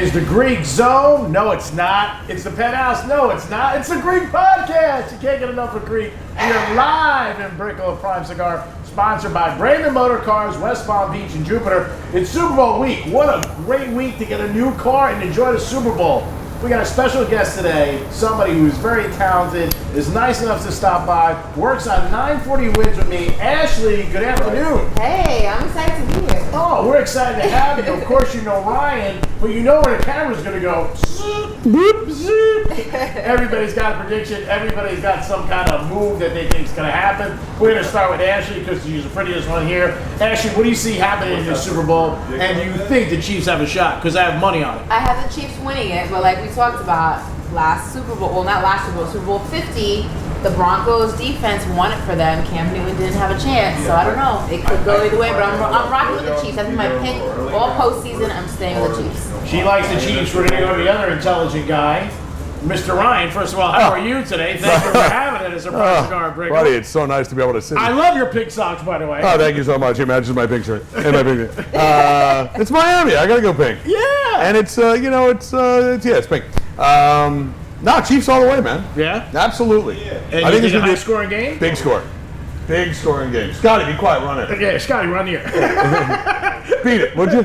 is the Greek Zone. No, it's not. It's the Penthouse. No, it's not. It's the Greek Podcast. You can't get enough of Greek. We are live in Brickell Prime Cigar, sponsored by Brandon Motor Cars, West Palm Beach, and Jupiter. It's Super Bowl week. What a great week to get a new car and enjoy the Super Bowl. We got a special guest today, somebody who's very talented, is nice enough to stop by, works on 940 Wins with me. Ashley, good afternoon. Hey, I'm excited to be here. Oh, we're excited to have you. Of course, you know Ryan, but you know where the camera's going to go. Zoop, boop, zoop. Everybody's got a prediction. Everybody's got some kind of move that they think is going to happen. We're going to start with Ashley because she's the prettiest one here. Ashley, what do you see happening in the Super Bowl? And do you think the Chiefs have a shot? Because I have money on it. I have the Chiefs winning it, but like we talked about last Super Bowl, well, not last Super Bowl, Super Bowl 50, the Broncos defense won it for them. Cam Newton didn't have a chance, so I don't know. It could go either way, but I'm rocking with the Chiefs. That's my pick all postseason. I'm staying with the Chiefs. She likes the Chiefs. We're going to go to the other intelligent guy, Mr. Ryan. First of all, how are you today? Thank you for having it as a Prime Cigar Breaker. Buddy, it's so nice to be able to sit. I love your pink socks, by the way. Oh, thank you so much. It matches my pink shirt and my pink. It's Miami. I gotta go pink. Yeah. And it's it's pink. No, Chiefs all the way, man. Yeah? Absolutely. And I think it's it's a gonna be a high-scoring game? big score. Big scoring game. Scotty, be quiet. Run it. Yeah, Scotty, run here. Beat it, would you?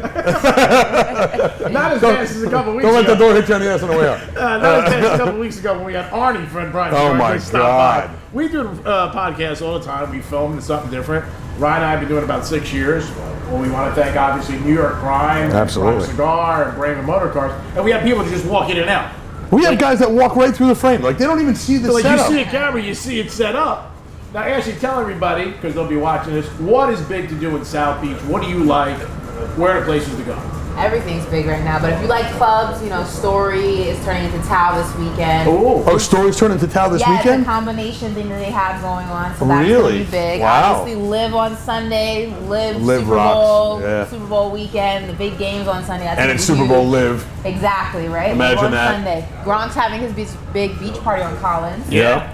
Not as fast as a couple weeks Don't let ago. the door hit you on the ass on the way out. Not as fast as a couple weeks ago when we had Arnie from Prime Oh Cigar my to stop by. God. We do podcasts all the time. We film something different. Ryan and I have been doing it about 6 years. Well, we want to thank, obviously, New York Prime, Absolutely. Prime Cigar, and Brandon Motor Cars. And we have people that just walk in and out. We have guys that walk right through the frame. Like, they don't even see the So, like, setup. you see a camera, you see it set up. Now, Ashley, tell everybody, because they'll be watching this, what is big to do in South Beach? What do you like? Where are the places to go? Everything's big right now, but if you like clubs, Story is turning into Tao this weekend. Oh, Stories turn into Tao this Yeah, it's weekend? a combination thing that they have going on, so that's Really? going to be big. Wow. Obviously, Live on Sunday, Live Super rocks, Bowl, yeah. Super Bowl weekend, the big games on Sunday. That's And gonna it's be Super Bowl huge. live. Exactly, right? Imagine Live on that. Sunday. Gronk's having his big beach party on Collins. Yeah.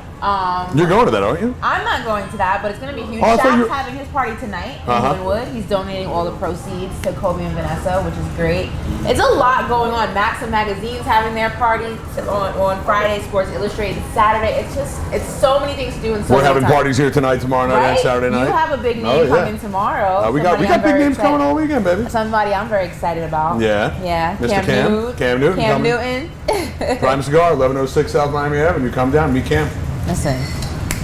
You're going to that, aren't you? I'm not going to that, but it's going to be huge. Oh, I thought you Shaq's were- having his party tonight in Uh-huh. Linwood. He's donating all the proceeds to Kobe and Vanessa, which is great. It's a lot going on. Maxim Magazine's having their party on Friday, Sports Illustrated Saturday. It's so many things to do in so We're little having time. parties here tonight, tomorrow night, and Right? Saturday night. You have a big name Oh, yeah. coming tomorrow. We got Somebody I'm big very names coming excited- all weekend, baby. Somebody I'm very excited about. Yeah. Yeah. Mr. Cam. Cam Newton Cam coming. Newton. Prime Cigar, 1106 South Miami Avenue. Come down, meet Cam. Listen.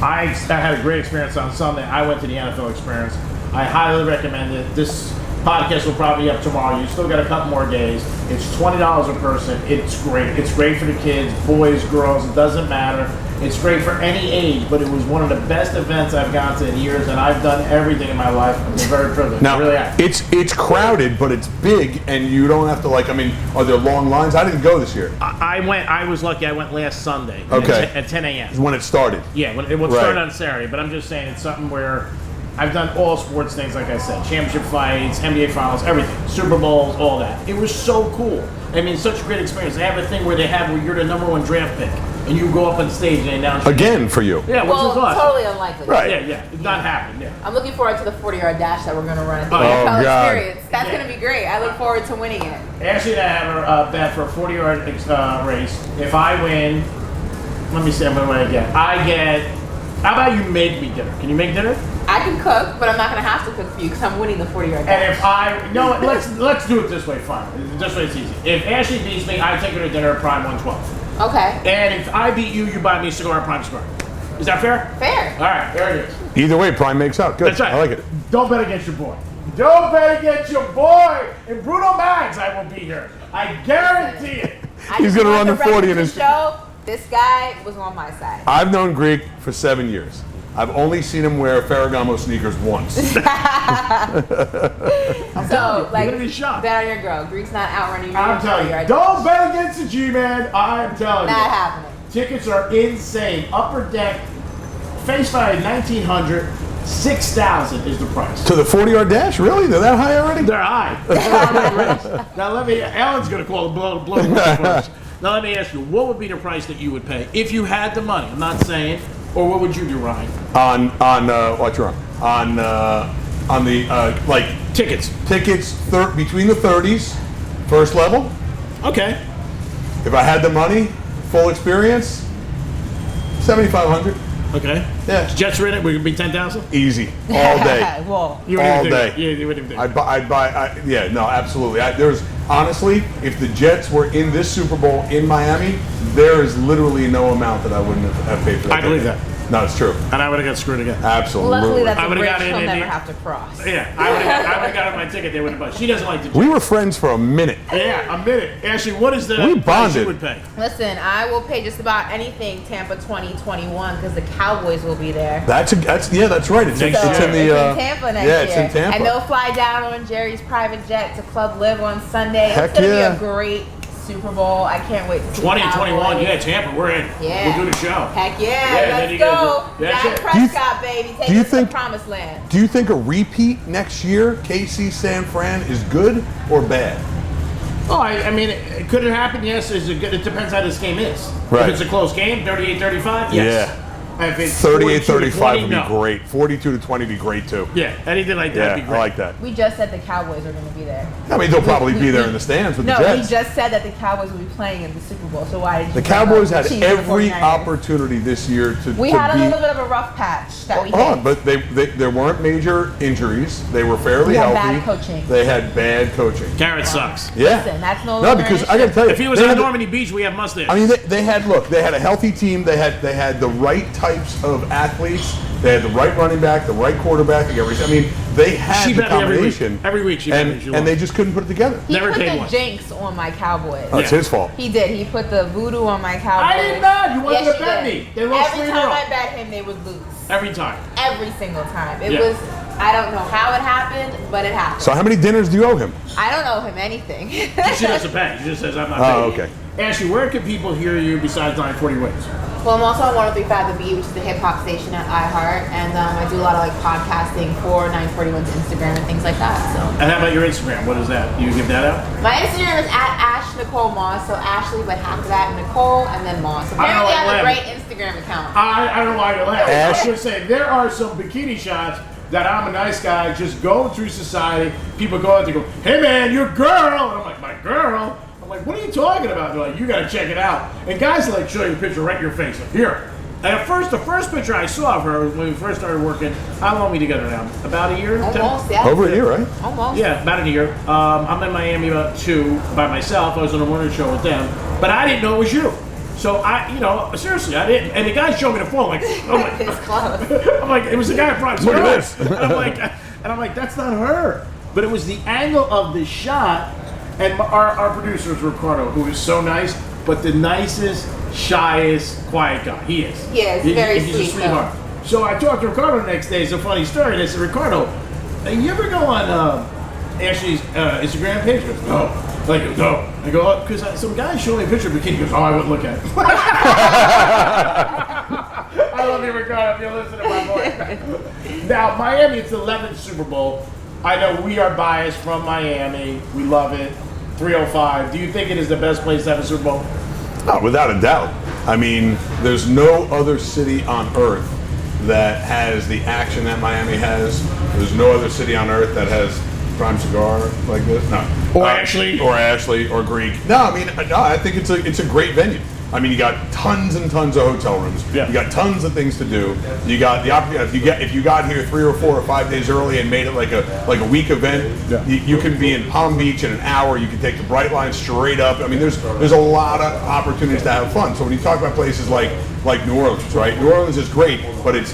I had a great experience on Sunday. I went to the NFL experience. I highly recommend it. This podcast will probably be up tomorrow. You still got a couple more days. It's $20 a person. It's great. It's great for the kids, boys, girls. It doesn't matter. It's great for any age, but it was one of the best events I've gone to in years, and I've done everything in my life. I'm very privileged. Now, I really have. it's crowded, but it's big, and you don't have to, are there long lines? I didn't go this year. I was lucky. I went last Sunday Okay. at 10 a.m. It's when it started. Yeah, it Right. started on Saturday, but I'm just saying it's something where I've done all sports things, like I said, championship fights, NBA finals, everything, Super Bowls, all that. It was so cool. I mean, such a great experience. They have a thing where you're the number one draft pick, and you go up on stage and announce. Again for you. Yeah, which is Well, awesome. totally unlikely. Right. Yeah, it's not happening. Yeah. I'm looking forward to the 40-yard dash that we're going to run at the Oh, NFL God. experience. That's Yeah. going to be great. I look forward to winning it. Ashley and I have a bet for a 40-yard race. If I win, let me see how much I get. How about you make me dinner? Can you make dinner? I can cook, but I'm not going to have to cook for you because I'm winning the 40-yard dash. And if let's do it this way. Fine. This way it's easy. If Ashley beats me, I take her to dinner at Prime 112. Okay. And if I beat you, you buy me a cigar at Prime Cigar. Is that fair? Fair. All right, there it is. Either way, Prime makes out. Good. That's right. I like it. Don't bet against your boy. Don't bet against your boy. In Bruno Mags, I will be here. I guarantee it. I He's just gonna want run the 40 in his- show. This guy was on my side. I've known Greek for 7 years. I've only seen him wear Ferragamo sneakers once. So, like, gonna be shocked. bet on your girl. Greek's not outrunning you. I'm telling you. Don't bet against the G-Man. I'm telling you. Not happening. Tickets are insane. Upper Deck, face value 1,900, 6,000 is the price. To the 40-yard dash? Really? They're that high already? They're high. Now Alan's going to call the blow the whistle first. Now let me ask you, what would be the price that you would pay if you had the money? I'm not saying, or what would you do, Ryan? What you're on the Tickets. tickets between the 30s, first level, Okay. If I had the money, full experience, 7,500. Okay. Yeah. Jets are in it. We're gonna be 10,000. Easy, all day. Well, You wouldn't All even day. think. Yeah, you wouldn't even think. I'd buy. Yeah, no, absolutely. There's honestly, if the Jets were in this Super Bowl in Miami, there is literally no amount that I wouldn't have paid for that. I believe ticket. that. No, it's true. And I would have got screwed again. Absolutely. luckily that's I a would've bridge got in he'll never Indy. have to cross. Yeah, I would have got on my ticket. They wouldn't budge. She doesn't like the Jets. We were friends for a minute. Yeah, a minute. Ashley, what is the We price bonded. you would pay? Listen, I will pay just about anything Tampa 2021 because the Cowboys will be there. That's right. It's in Next the. year. It's in Tampa next yeah, year. it's in Tampa. And they'll fly down on Jerry's private jet to Club Live on Sunday. Heck it's going to yeah. be a great Super Bowl. I can't wait to see 2021. Cowboys. Yeah, Tampa. We're in. Yeah. We'll do the show. Heck yeah, Yeah, then let's you go. gotta do- that's Dak it. Prescott, baby. Take do you us to think- the promised land. Do you think a repeat next year, KC San Fran, is good or bad? Oh, I mean, could it happen? Yes. Is it good? It depends how this game is. Right. If it's a close game, 38-35, yes. Yeah. If it's 38-35 would be 42-20, no. great. 42-20 would be great too. Yeah, anything like that Yeah, would be I great. like that. We just said the Cowboys are going to be there. I mean, they'll probably be there in the stands with No, the we Jets. just said that the Cowboys will be playing in the Super Bowl. So why did you The bring up Cowboys the had Chiefs and the every 49ers? opportunity this year to We to had a beat. little bit of a rough patch that we Hold on, hit. but there weren't major injuries. They were fairly We had healthy. bad coaching. They had bad coaching. Garrett sucks. Yeah. Listen, that's no No, longer because an I got to issue. tell you, If he was they on had the- Normandy Beach, we have mustache. I mean, they had a healthy team. They had the right types of athletes. They had the right running back, the right quarterback. I mean, they had She the bet me every week. combination. Every week she bet me she and won. they just couldn't put it together. He Never put paid the one. jinx on my Cowboys. Oh, it's Yeah. his fault. He did. He put the voodoo on my Cowboys. I did not. You wanted Yes, to you bet did. me. They lost Every 3 in a time row. I bet him, they would lose. Every time. Every single time. It Yeah. was. I don't know how it happened, but it happened. So how many dinners do you owe him? I don't owe him anything. She doesn't pay. She just says, I'm not Oh, paying. okay. Ashley, where can people hear you besides 940 Wins? Well, I'm also on 103.5 The Beat, which is the hip hop station at iHeart, and I do a lot of like podcasting for 941's Instagram and things like that. So And how about your Instagram? What is that? You give that out? my Instagram is at Ash Nicole Moss. So Ashley, but half of that Nicole and then Moss. Apparently, I have a Lemon. great Instagram account. I don't know why you're laughing. I was Ash- going to say, there are some bikini shots that I'm a nice guy, just going through society. People go out, they go, hey man, your girl. And I'm like, my girl? I'm like, what are you talking about? They're like, you got to check it out. And guys like show you a picture right in your face. Like, here. And at first, the first picture I saw of her when we first started working, how long are we together now? About a year? Almost, yeah. Over a year, right? Almost. Yeah, about a year. I'm in Miami about 2 by myself. I was on a morning show with them, but I didn't know it was you. So seriously, I didn't. And the guy showed me the phone, like, oh my, It's close. I'm like, it was the guy from Look at this. and I'm like, that's not her. But it was the angle of the shot, and our producer is Ricardo, who is so nice, but the nicest, shyest, quiet guy. He is. He is, very he's sweet, a sweetheart. So I talked to Ricardo the next day. It's a funny story. And I said, Ricardo, you ever go on Ashley's Instagram page? He goes, no. Like, no. I go, because some guy showed me a picture of a kid. He goes, oh, I wouldn't look at it. I love you, Ricardo, if you listen to my voice. Now, Miami, it's the 11th Super Bowl. I know we are biased from Miami. We love it. 305. Do you think it is the best place to have a Super Bowl? Oh, without a doubt. I mean, there's no other city on earth that has the action that Miami has. There's no other city on earth that has Prime Cigar like this. No. Or Ashley. Or Greek. No, I mean, no, I think it's a great venue. I mean, you got tons and tons of hotel rooms. Yeah. You got tons of things to do. You got the opportunity. If you got here 3 or 4 or 5 days early and made it like a week event, Yeah. you can be in Palm Beach in an hour. You can take the Bright Line straight up. I mean, there's a lot of opportunities to have fun. So when you talk about places like New Orleans, right? New Orleans is great, but it's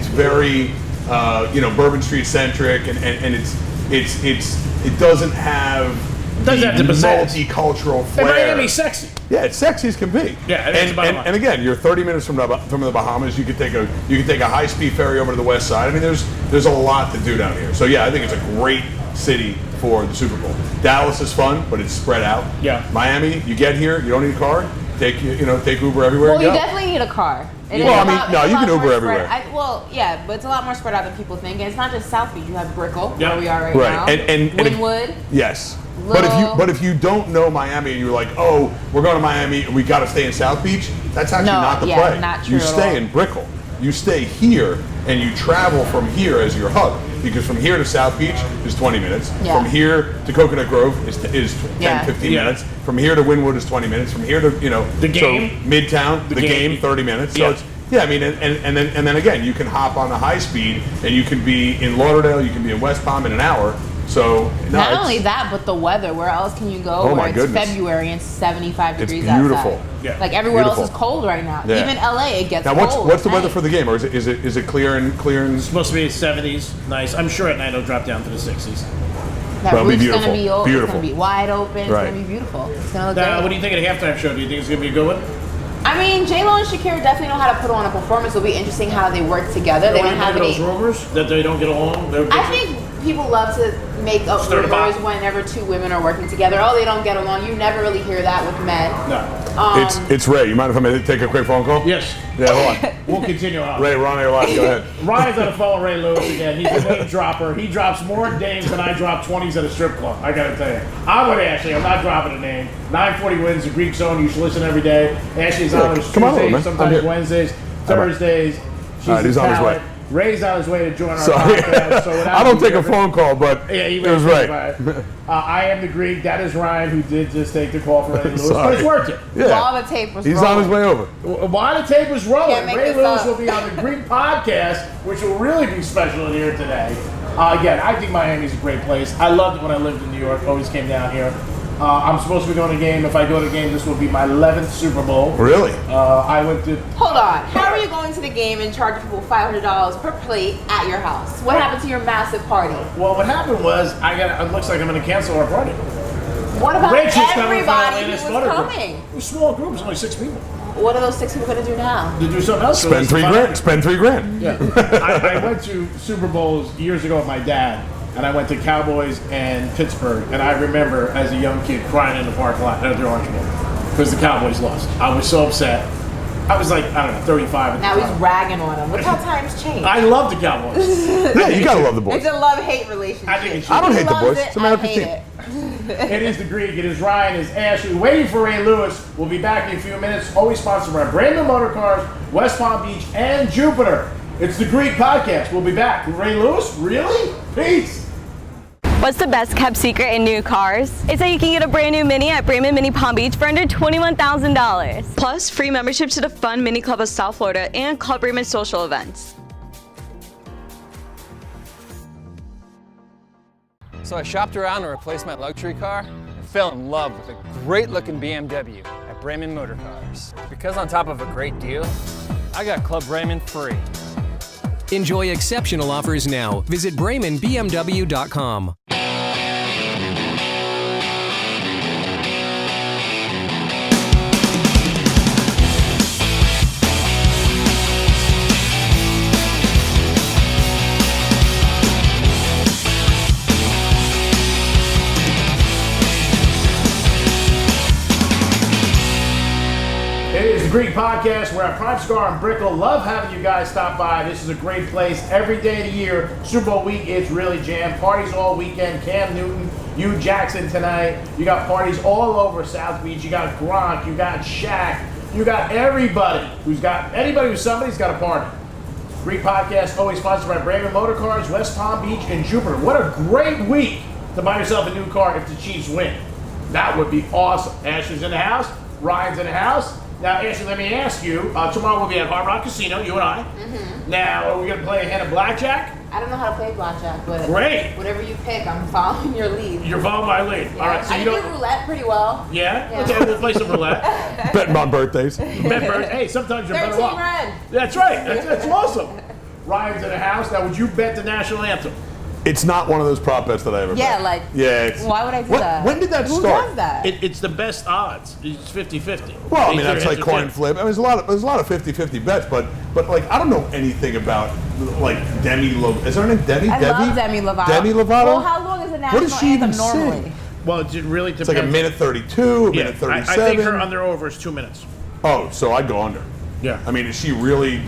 very Bourbon Street centric, and it doesn't have Doesn't have the pizzazz. multicultural And flair. Miami's sexy. Yeah, it's sexy as can be. Yeah, that's the bottom line. and again, you're 30 minutes from the Bahamas. You could take a high-speed ferry over to the west side. I mean, there's a lot to do down here. So yeah, I think it's a great city for the Super Bowl. Dallas is fun, but it's spread out. Yeah. Miami, you get here, you don't need a car. Take Uber everywhere. Well, and you go. definitely need a car. It is Well, I a mean, lot- no, it's a you lot can Uber more everywhere. spread- but it's a lot more spread out than people think. And it's not just South Beach. You have Brickell, Yeah. where we are right, Right, now. and if- Wynwood. Yes. Little- But if you don't know Miami and you're like, oh, we're going to Miami and we got to stay in South Beach, that's actually No, not the yeah, play. not true You at stay all. in Brickell. you stay here and you travel from here as your hub. Because from here to South Beach is 20 minutes. Yeah. From here to Coconut Grove is 10, Yeah. 15 Yeah. minutes. From here to Wynwood is 20 minutes. From here to, The Game. so Midtown, the game, 30 minutes. So Yeah. it's, I mean, and then again, you can hop on the high speed and you can be in Lauderdale, you can be in West Palm in an hour. So no, Not it's- only that, but the weather. Where else can you go Oh, where my it's goodness. February and 75 It's degrees beautiful. outside? Yeah. Like everywhere else Beautiful. is cold right now. Yeah. Even LA, it gets Now cold. what's the at weather night. for the game, or is it clear and It's supposed to be 70s. Nice. I'm sure at night it'll drop down to the 60s. That Well, it'll be roof's beautiful. gonna be open. It's Beautiful. gonna be wide open. It's Right. gonna be beautiful. It's gonna look Now, great. what do you think of the halftime show? Do you think it's going to be a good one? I mean, J-Lo and Shakira definitely know how to put on a performance. It'll be interesting how they work together. They What do don't you have think of any. those rumors that they don't get along? I think people love to make up Stir the rumors pot. whenever two women are working together. Oh, they don't get along. You never really hear that with men. No. It's Ray. You mind if I take a quick phone call? Yes. Yeah, hold on. We'll continue on. Ray, we're on your live. Go ahead. Ryan's on the phone with Ray Lewis again. He's a name dropper. He drops more dames than I drop 20s at a strip club. I gotta tell you. I'm with Ashley. I'm not dropping a name. 940 wins the Greek Zone. You should listen every day. Ashley's on his Come on over, Tuesdays, man. I'm sometimes here. Wednesdays, All right. Thursdays. She's All right, the he's on his way. talent. Ray's on his way to join our Sorry. podcast. So without I don't take a further- phone call, but Yeah, he it was right. Ray. I am the Greek. That is Ryan, who did just take the call for Ray Lewis. But Sorry. it's worth it. Yeah. While the tape was He's rolling. on his way over. While the tape was rolling, Can't make Ray this Lewis up. will be on the Greek podcast, which will really be special in here today. Again, I think Miami's a great place. I loved it when I lived in New York. Always came down here. I'm supposed to be going to a game. If I go to a game, this will be my 11th Super Bowl. Really? I went to. Hold on. How are you going to the game and charging people $500 per plate at your house? What happened to your massive party? Well, what happened was it looks like I'm going to cancel our party. What about Rich is coming from everybody who Atlantis was Motor Group. coming? It was a small group. It was only 6 people. What are those 6 people going to do now? To do something else. Spend $3 grand. Yeah. I went to Super Bowls years ago with my dad, and I went to Cowboys and Pittsburgh, and I remember as a young kid crying in the parking lot at the Orange Bowl because the Cowboys lost. I was so upset. I was like, I don't know, 35 at Now the he's time. ragging on them. Look how times change. I love the Cowboys. Yeah, you gotta love the boys. It's a love-hate relationship. I think it should I don't He hate the loves boys. it, It's a matter of I hate team. it. It is the Greek, it is Ryan, it is Ashley. Waiting for Ray Lewis. We'll be back in a few minutes. Always sponsored by Brandon Motor Cars, West Palm Beach, and Jupiter. It's the Greek podcast. We'll be back. Ray Lewis? Really? Peace. What's the best kept secret in new cars? It's that you can get a brand new Mini at Braman Mini Palm Beach for under $21,000. Plus, free membership to the Fun Mini Club of South Florida and Club Braman social events. So I shopped around and replaced my luxury car and fell in love with a great looking BMW at Braman Motor Cars. Because on top of a great deal, I got Club Braman free. Enjoy exceptional offers now. Visit BramanBMW.com. It is the Greek podcast. We're at Prime Cigar and Brickell. Love having you guys stop by. This is a great place every day of the year. Super Bowl week, it's really jammed. Parties all weekend. Cam Newton, Hugh Jackson tonight. You got parties all over South Beach. You got Gronk. You got Shaq. You got everybody anybody who's somebody's got a party. Greek podcast always sponsored by Braman Motor Cars, West Palm Beach, and Jupiter. What a great week to buy yourself a new car if the Chiefs win. That would be awesome. Ashley's in the house. Ryan's in the house. Now, Ashley, let me ask you. Tomorrow we'll be at Hard Rock Casino, you and I. Mm-hmm. Now, are we going to play a hand of blackjack? I don't know how to play blackjack, but Great. whatever you pick, I'm following your lead. You're following my lead. Yeah. All right, so I you can do don't. roulette pretty well. Yeah? Yeah. Okay, we'll play some roulette. Betting on birthdays. Hey, sometimes you're better 13 off. red. That's right. That's awesome. Ryan's in the house. Now, would you bet the national anthem? It's not one of those prop bets that I ever Yeah, bet. like, Yeah, it's, why would I do When- that? when did that Who start? does that? It's the best odds. It's 50-50. Well, I mean, that's like coin It's flip. I mean, there's a lot of 50-50 bets, but like I don't know anything about like Demi Lovato. Is her name Demi? I Debbie? love Demi Lovato. Demi Lovato? Well, how long is the national What does she anthem even normally? sing? Well, it really depends. It's like a minute 32, a minute I 37. think her under over is 2 minutes. Oh, so I'd go under. Yeah. I mean, does she really No,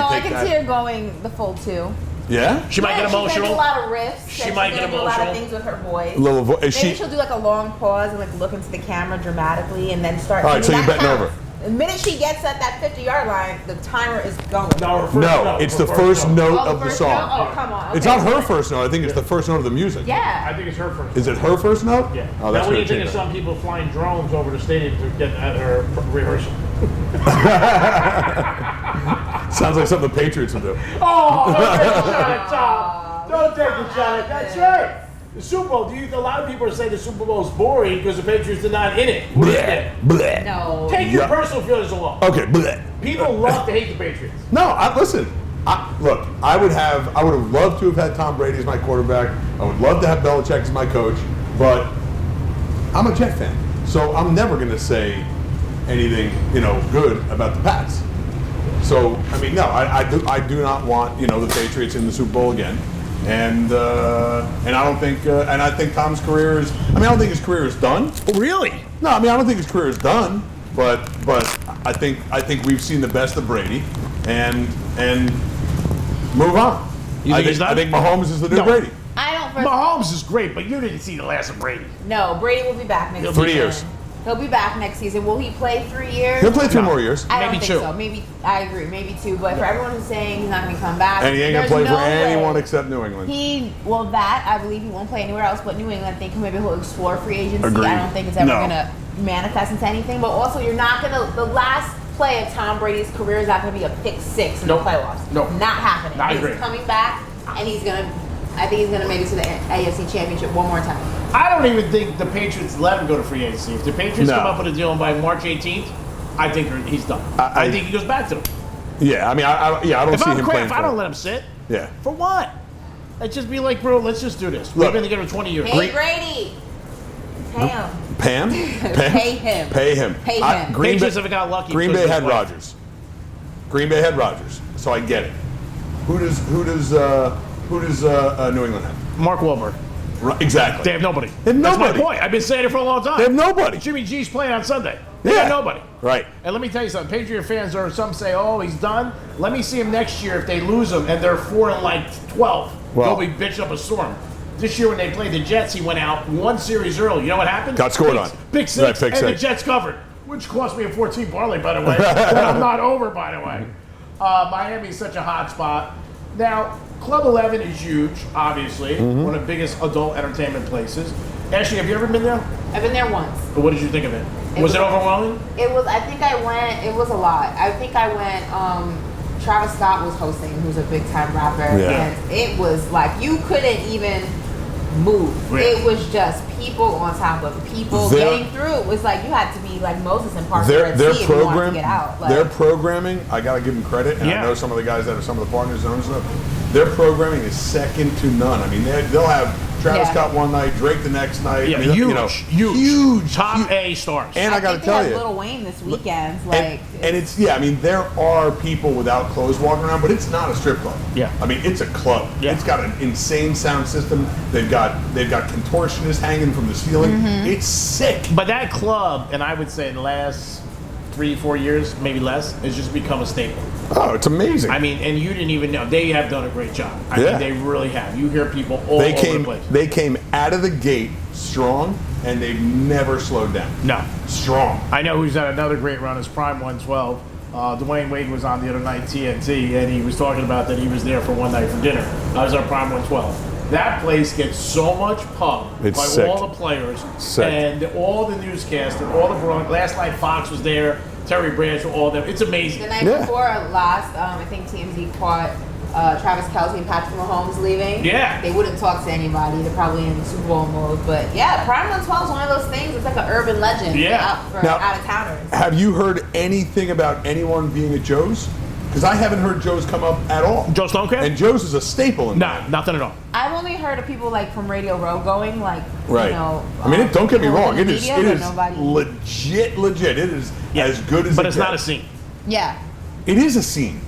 I take can that? see her going the full 2. Yeah? She might get She's gonna do emotional. a lot of riffs. She and might she's get gonna do a lot of emotional. things with her voice. Little is Maybe she? she'll do like a long pause and like look into the camera dramatically and then start. All right, so singing. you're That betting counts. over. The minute she gets at that 50-yard line, the timer is going. No, her first No, note, it's her the first note Oh, of the first song. note? Oh, come on. It's Okay. not her first note. I think it's the first note of the music. Yeah. I think it's her first. Is it her first note? Yeah. Oh, that's now, what do gonna you think change of that. some people flying drones over the stadium to get at her rehearsal? Sounds like something the Patriots would do. Oh, don't take a shot at Tom. Don't take a shot at That's right. The Super Bowl. A lot of people are saying the Super Bowl is boring because the Patriots are not in it. What do you think? Bleh. No. Take your Yeah. personal feelings along. Okay, bleh. People love to hate the Patriots. No, listen. Look, I would have loved to have had Tom Brady as my quarterback. I would love to have Belichick as my coach, but I'm a Jet fan, so I'm never going to say anything, good about the Pats. So, I mean, no, I do not want, the Patriots in the Super Bowl again. And I don't think, and I think Tom's career is, I don't think his career is done. Really? No, I don't think his career is done, but I think we've seen the best of Brady, and move on. You think he's done? I think Mahomes is the new No. Brady. I don't. Mahomes is great, but you didn't see the last of Brady. No, Brady will be back next season. 3 years. He'll be back next season. Will he play 3 years? He'll play 3 No. more years, I don't Maybe think two. so. Maybe I agree. Maybe 2. But for everyone who's saying he's not going to come back, and he ain't gonna there's play for no way. anyone except New England. That I believe he won't play anywhere else but New England. I think maybe he'll explore free agency. Agreed. I don't think it's ever No. going to manifest into anything. But also, you're not going to. The last play of Tom Brady's career is not going to be a pick 6 in Nope. the playoffs. Nope. Not happening. I he's agree. coming back, and he's going to. I think he's going to make it to the AFC Championship one more time. I don't even think the Patriots let him go to free agency. If the Patriots No. come up with a deal by March 18th, I think he's done. I think he goes back to them. Yeah, I don't If see I'm him Kraft, playing. I don't let him sit. Yeah. For what? Let's just be like, bro, let's just do this. Look. We've been together 20 years. Hey, Brady. Pay him. Pam? Pay him. Pay him. Pay him. Green Patriots Bay, have got lucky. Green because Bay of had the play. Rodgers. Green Bay had Rodgers, so I get it. Who does New England have? Mark Wahlberg. Right, exactly. They have nobody. They have That's nobody. my point. I've been saying it for a long time. They have nobody. Jimmy G's playing on Sunday. They Yeah. have nobody. Right. And let me tell you something. Patriot fans some say, oh, he's done. Let me see him next year if they lose him and they're 4-12. Well- They'll be bitching up a storm. This year when they played the Jets, he went out one series early. You know what happened? Got scored on. Big 6, Right, pick and the six. Jets covered, which cost me a 14 parlay, by the way. But I'm not over, by the way. Miami is such a hot spot. Now, Club 11 is huge, obviously. Mm-hmm. One of the biggest adult entertainment places. Ashley, have you ever been there? I've been there once. What did you think of it? It Was was- it overwhelming? It was. I think I went. It was a lot. I think I went. Travis Scott was hosting, who's a big time rapper, Yeah. and it was like you couldn't even move. Yeah. It was just people on top of people Their- getting through. It was like you had to be like Moses and Parker Their Red Sea if you wanted to program, get out. Like, their programming, I gotta give them credit, and Yeah. I know some of the guys that are some of the partners and owners of them. Their programming is second to none. I mean, they'll have Travis Yeah. Scott one night, Drake the next night. Yeah, I mean, huge. Top A stars. And I gotta think tell they you, had Lil Wayne this weekend. Like, and it's there are people without clothes walking around, but it's not a strip club. Yeah. I mean, it's a club. Yeah. It's got an insane sound system. They've got contortionists hanging from the ceiling. Mm-hmm. It's sick. But that club, and I would say in the last 3-4 years, maybe less, has just become a staple. Oh, it's amazing. I mean, and you didn't even know. They have done a great job. I Yeah. mean, they really have. You hear people all they over came the place. they came out of the gate strong, and they've never slowed down. No. Strong. I know who's had another great run is Prime 112. Dwayne Wade was on the other night, TNT, and he was talking about that he was there for one night for dinner. I was on Prime 112. That place gets so much pub It's by sick. all the players Sick. and all the newscasters, all the Bronx. Last night Fox was there, Terry Bradshaw, all them. It's amazing. the night Yeah. before last, I think TMZ caught Travis Kelce and Patrick Mahomes leaving. Yeah. They wouldn't talk to anybody. They're probably in Super Bowl mode. But yeah, Prime 112 is one of those things. It's like an urban legend Yeah. for Now- out of towners. Have you heard anything about anyone being at Joe's? Because I haven't heard Joe's come up at all. Joe Stonecraft? And Joe's is a staple in No, Miami. nothing at all. I've only heard of people like from Radio Row going, like, Right. you know. I mean, don't get me people wrong. in It the is media, but nobody. legit. It is as good as But it it's not a gets. scene. Yeah. It is a scene.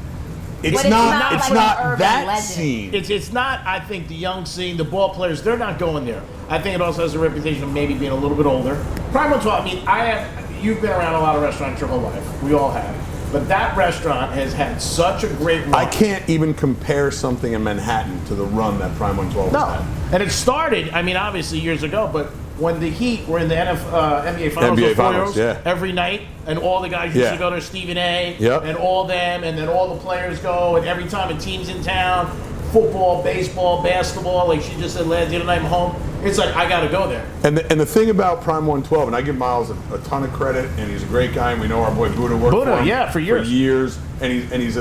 It's But it's not. not It's like an not urban that legend. scene. It's not, I think, the young scene, the ball players, they're not going there. I think it also has a reputation of maybe being a little bit older. Prime 112, I mean, you've been around a lot of restaurants your whole life. We all have. But that restaurant has had such a great run. I can't even compare something in Manhattan to the run that Prime 112 No. has had. And it started, I mean, obviously years ago, but when the Heat were in the NBA Finals, NBA those Finals, foils, yeah. every night, and all the guys used to go there, Stephen A. Yep. and all them, and then all the players go, and every time a team's in town, football, baseball, basketball, like she just said last the other night I'm home, it's like, I got to go there. And the thing about Prime 112, and I give Miles a ton of credit, and he's a great guy, and we know our boy Buddha worked Buddha, for him yeah, for years. and he's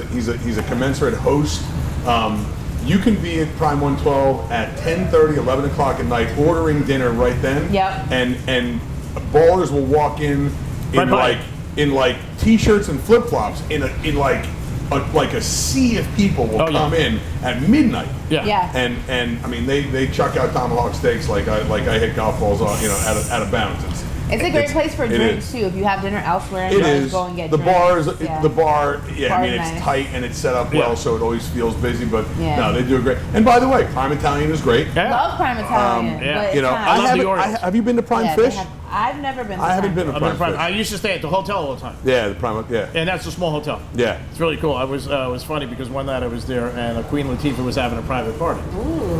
a commensurate host. You can be at Prime 112 at 10:30, 11 o'clock at night, ordering dinner right then. Yep. And ballers will walk in Right, like t-shirts and flip-flops in a sea of people will come in at midnight. Yeah. And I mean they chuck out tomahawk steaks like I hit golf balls on out of bounds. It's a great place for drinks too. If you have dinner elsewhere, It you is. go and get The drinks. bars, Yeah. the bar. Yeah, I mean Bar's it's nice. tight and it's set up well, so it always feels busy. But Yeah. no, they do a great. And by the way, Prime Italian is great. Love Prime Italian. yeah. But You know, it's not- love the Orioles. have you been to Prime yeah, Fish? I've never been. To I haven't Prime been to Fish. Prime Fish. I used to stay at the hotel all the time. Yeah, the Prime. Yeah, And that's a small hotel. yeah. It's really cool. It was funny because one night I was there and Queen Latifah was having a private party.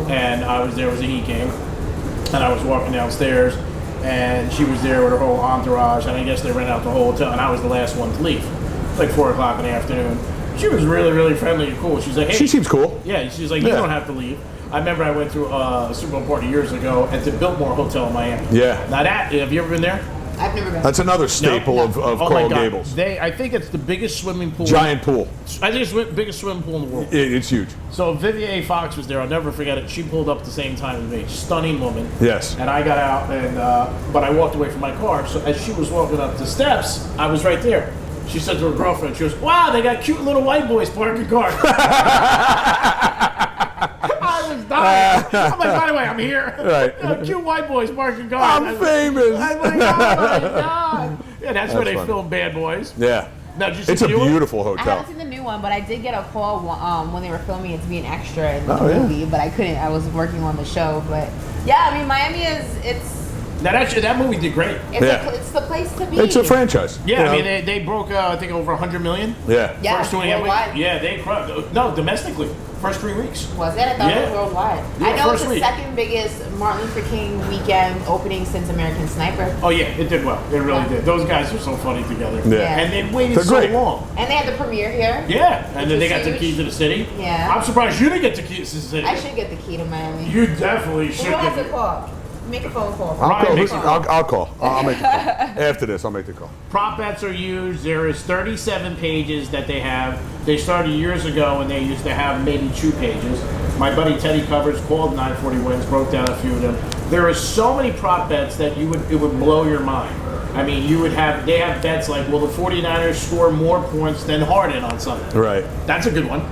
And I was there, it was a Heat game. And I was walking downstairs and she was there with her whole entourage, and I guess they ran out the whole hotel, and I was the last one to leave. Like 4 o'clock in the afternoon. She was really, really friendly and cool. She's like, hey. She seems cool. Yeah, she's like, you Yeah. don't have to leave. I remember I went to a Super Bowl party years ago at the Biltmore Hotel in Miami. Yeah. Now have you ever been there? I've never been. That's another staple of Oh my Coral God. Gables. I think it's the biggest swimming pool. Giant pool. I think it's the biggest swimming pool in the world. It's huge. So Vivian Fox was there. I'll never forget it. She pulled up at the same time as me. Stunning woman. Yes. And I got out, but I walked away from my car. So as she was walking up the steps, I was right there. She said to her girlfriend, she goes, "Wow, they got cute little white boys parking cars." I was dying. I'm like, by the way, I'm here. Right. Cute white boys parking cars. I'm famous. I'm like, oh my God. Yeah, that's where they funny. filmed Bad Boys. Yeah. Now, did you see It's a the new one? beautiful I hotel. haven't seen the new one, but I did get a call when they were filming it to be an extra in the Oh, yeah. movie, but I couldn't. I was working on the show, but yeah, I mean, Miami it's Now, that movie did great. Yeah. it's the place to be. It's a franchise. Yeah, you I mean, know? they broke, I think, over 100 million. Yeah. Yeah, First 2 worldwide. Yeah, they crushed. No, domestically. First 3 weeks. Was it? I thought it Yeah. was worldwide. Yeah, I know it's first the week. second biggest Martin Luther King weekend opening since American Sniper. Oh, yeah, it did well. It really did. Those guys are so funny together. Yeah. And they waited They're so great. long. And they had the premiere here. Yeah, and then they Which got is the huge. key to the city. Yeah. I'm surprised you didn't get the key to the city. I should get the key to Miami. You definitely should Who do I have get to it. call? Make a phone call. I'll Ryan call. makes it. I'll call. I'll make the call. After this, I'll make the call. Prop bets are used. There is 37 pages that they have. They started years ago and they used to have maybe 2 pages. My buddy Teddy Covers called 940 Wins, broke down a few of them. There are so many prop bets that it would blow your mind. I mean, they have bets like, will the 49ers score more points than Harden on Sunday? Right. That's a good one.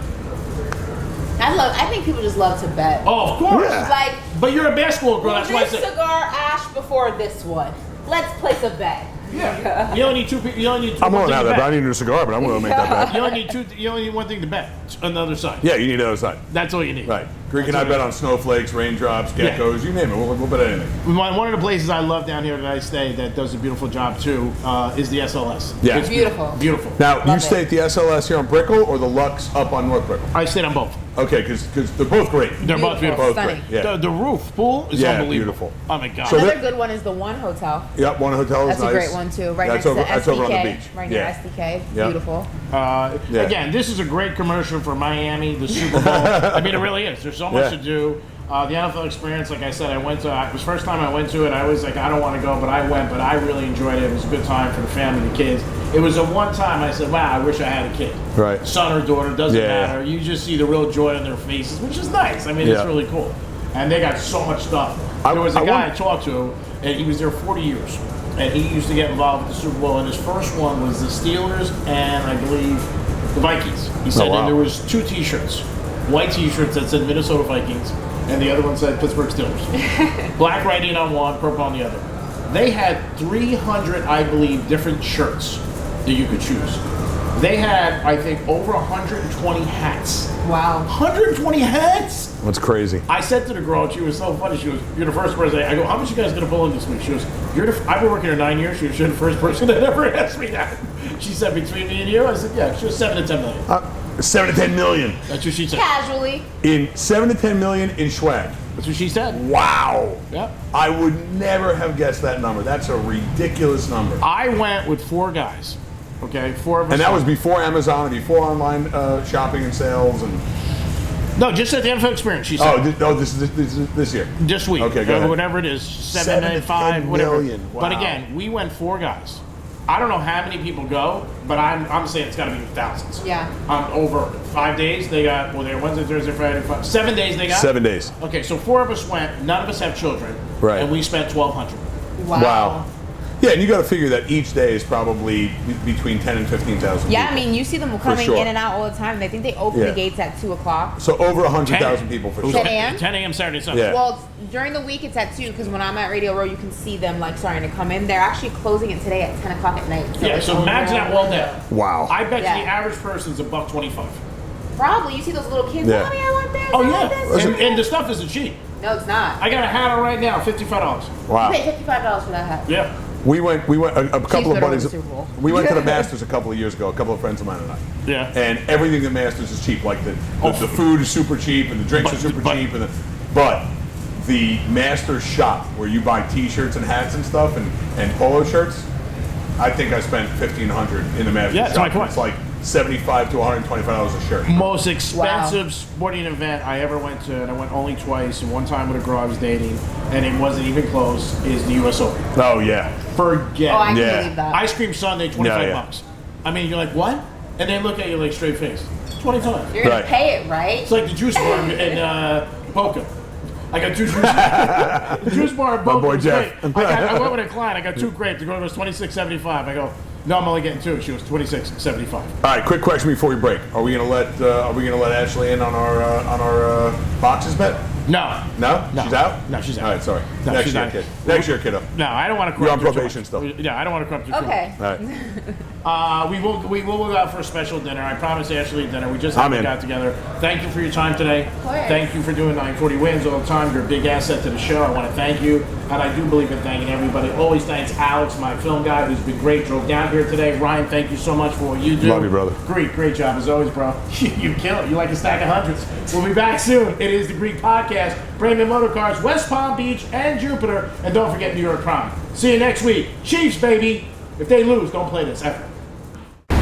I think people just love to bet. Oh, of course. Yeah. Like, But you're a basketball girl. will That's why I this said. cigar ash before this one? Let's place a bet. Yeah. You only need 2 people. You only need 2 I'm one willing to thing have that, but I bet. need a cigar, but I'm willing to make that bet. You only need 2. You only need one thing to bet. Another side. Yeah, you need the other side. That's all you need. Right. Greek and That's I all bet you on snowflakes, raindrops, Yeah. geckos, you name it. We'll bet anything. One of the places I love down here that I stay that does a beautiful job too is the SLS. Yeah. It's Beautiful. Beautiful. Now, you Love stay it. at the SLS here on Brickell or the Lux up on North Brickell? I stayed on both. Okay, because they're both great. They're both beautiful. Both Stunning. great. Yeah. The roof pool is Yeah, unbelievable. beautiful. Oh my god. So Another that- good one is the One Hotel. Yep, one hotel is That's nice. a great one too. Right That's next over, to that's SDK. over on the beach. Right near Yeah. SDK. Yeah. Beautiful. Yeah. Again, this is a great commercial for Miami, the Super Bowl. I mean, it really is. There's so much Yeah. to do. The NFL experience, like I said, it was the first time I went to it. I was like, I don't want to go, but I went. But I really enjoyed it. It was a good time for the family, the kids. It was the one time I said, wow, I wish I had a kid. Right. Son or daughter, doesn't Yeah. matter. You just see the real joy on their faces, which is nice. I mean, it's Yeah. really cool. And they got so much stuff. There was a guy I talked to, and he was there 40 years. And he used to get involved with the Super Bowl. And his first one was the Steelers and, I believe, the Vikings. He said wow. and there was 2 T-shirts. White T-shirts that said Minnesota Vikings, and the other one said Pittsburgh Steelers. Black writing on one, purple on the other. They had 300, I believe, different shirts that you could choose. They had, I think, over 120 hats. Wow. 120 hats? That's crazy. I said to the girl, and she was so funny. She goes, "You're the first person." I go, "How much you guys gonna pull in this week?" She goes, I've been working here 9 years." She goes, "You're the first person that ever asked me that." She said, "Between me and you," I said, "Yeah." She was 7 to 10 million. 7 to 10 million. That's what she said. Casually. In 7 to 10 million in swag. That's what she said. Wow. Yep. I would never have guessed that number. That's a ridiculous number. I went with 4 guys. Okay, 4 of us. And that was before Amazon and before online shopping and sales and. No, just at the NFL Experience. She said. This is this year. This week. Okay, go ahead. Whatever it is, 7 to and 5, 10 whatever. million. Wow. But again, we went 4 guys. I don't know how many people go, but I'm saying it's got to be thousands. Yeah. Over 5 days, they got. Well, they're Wednesday, Thursday, Friday, 7 days. They got 7 days. Okay, so 4 of us went. None of us have children. Right. And we spent $1,200. Wow. Yeah, and you got to figure that each day is probably between 10 and 15,000. Yeah, people. I mean, you see them coming sure. in and out all the time. I think they open Yeah. the gates at 2 o'clock. So over 100,000 people for sure. 10 a.m.? 10 a.m. Saturday, Sunday. Yeah. Well, during the week it's at 2 because when I'm at Radio Row, you can see them like starting to come in. They're actually closing it today at 10 o'clock at night. Yeah, it's so imagine that all day. Wow. I bet Yeah. you the average person's $1.25. Probably. You see those little kids. Yeah. Mommy, I want this. Oh I want yeah, this. and the stuff isn't cheap. No, it's not. I got a hat on right now, $55. Wow. You pay $55 for that hat. Yeah. We went a couple of better buddies. win the Super Bowl. We went to the Masters a couple of years ago. A couple of friends of mine and I. Yeah. And everything at Masters is cheap. Like the food is super cheap and the drinks are super cheap but the Masters shop where you buy T-shirts and hats and stuff and polo shirts. I think I spent $1,500 in the Masters Yeah, that's shop. my point. It's like $75 to $125 a shirt. Most expensive sporting event I ever went to, and I went only twice, and one time with a girl I was dating, and it wasn't even close, is the U.S. Open. Oh yeah. Forget Oh, I it. can Yeah. believe that. Ice cream sundae, $25. Yeah. I mean, you're like, what? And they look at you like straight face. 25. You're going Right. to pay it, right? It's like the juice bar in Boca. I got 2 juice the juice bar in Boca. boy was Jeff. great. I went with a client. I got 2 grapes. The girl was $26.75. I go, no, I'm only getting 2. She was $26.75. All right, quick question before we break. Are we gonna let Ashley in on our boxes bet? No. No? No. She's out? No, she's out. All right, sorry. No, Next she's year, not. kid. Next year, kiddo. No, I don't want to You're corrupt on you too probation much. still. Yeah, I don't want to corrupt you too Okay. All right. much. We will go out for a special dinner. I promised Ashley dinner. We just I'm haven't in. got together. Thank you for your time today. Of course. Thank you for doing 940 Wins all the time. You're a big asset to the show. I want to thank you. And I do believe in thanking everybody. Always thanks Alex, my film guy, who's been great. Drove down here today. Ryan, thank you so much for what you do. Love you, brother. Great job as always, bro. You kill it. You like a stack of hundreds. We'll be back soon. It is the Greek Podcast. Brayman Motor Cars, West Palm Beach, and Jupiter. And don't forget New York Prime. See you next week. Chiefs, baby. If they lose, don't play this ever.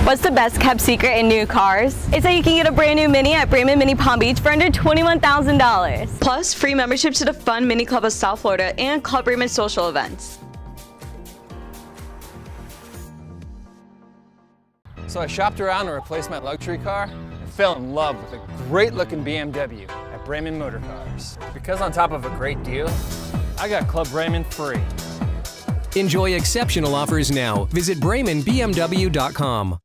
What's the best kept secret in new cars? It's that you can get a brand new Mini at Brayman Mini Palm Beach for under $21,000. Plus, free membership to the fun Mini Club of South Florida and Club Brayman social events. So I shopped around to replace my luxury car and fell in love with a great looking BMW at Brayman Motor Cars. Because on top of a great deal, I got Club Brayman free. Enjoy exceptional offers now. Visit BraymanBMW.com.